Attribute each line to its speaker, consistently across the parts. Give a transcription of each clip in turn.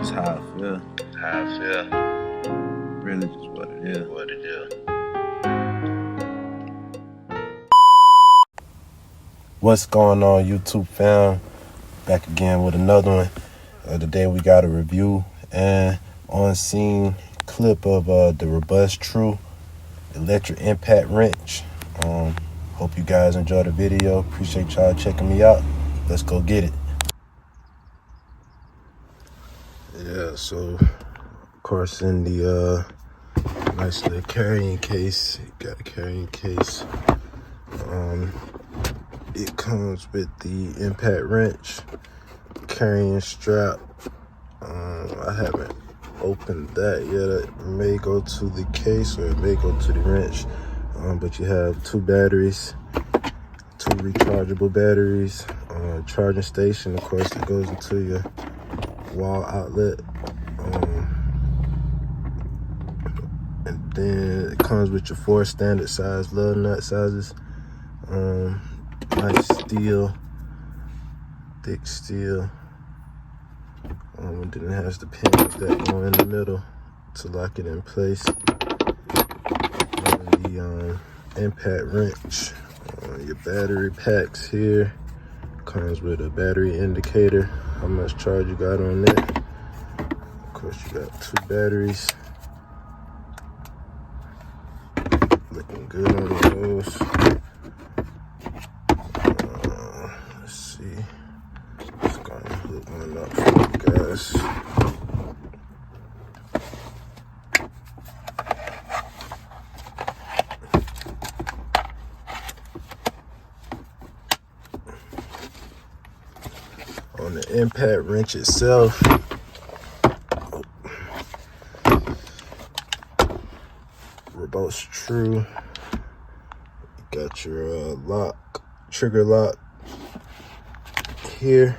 Speaker 1: Just how I feel.
Speaker 2: How I feel.
Speaker 1: Really just what it is.
Speaker 2: What it is.
Speaker 3: What's going on, YouTube fam? Back again with another one. Today we got a review and on-scene clip of the RobusTrue electric impact wrench. Hope you guys enjoy the video. Appreciate y'all checking me out. Let's go get it. Yeah, so of course in the nice little carrying case, you got a carrying case. It comes with the impact wrench, carrying strap. I haven't opened that yet. It may go to the case or it may go to the wrench. But you have two batteries, two rechargeable batteries, charging station, of course, that goes into your wall outlet. And then it comes with your 4 standard size lug nut sizes. Nice steel, thick steel. And then it has the pins that go in the middle to lock it in place. And the impact wrench, your battery packs here. Comes with a battery indicator, how much charge you got on that. Of course, you got 2 batteries. Looking good on those. Let's see. Just gonna hook one up for you guys. On the impact wrench itself, RobusTrue, you got your trigger lock here.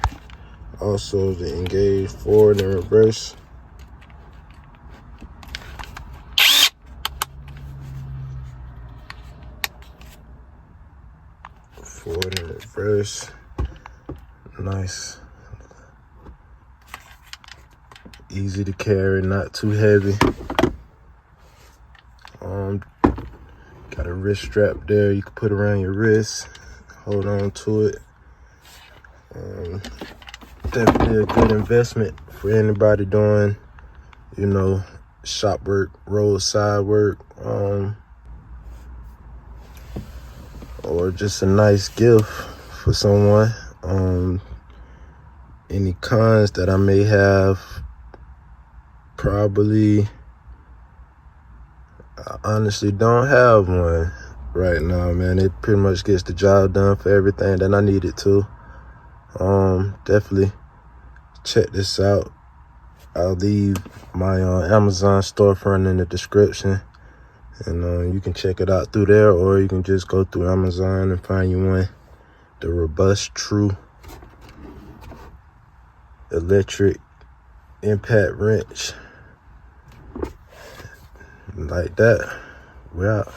Speaker 3: Also the engage forward and reverse. Forward and reverse. Nice. Easy to carry, not too heavy. Got a wrist strap there you can put around your wrist, hold on to it. Definitely a good investment for anybody doing, you know, shop work, roadside work, or just a nice gift for someone. Any cons that I may have, probably, I honestly don't have one right now, man. It pretty much gets the job done for everything that I need it to. Definitely check this out. I'll leave my Amazon storefront in the description, and you can check it out through there, or you can just go through Amazon and find you one. The RobusTrue electric impact wrench. Like that, we're out.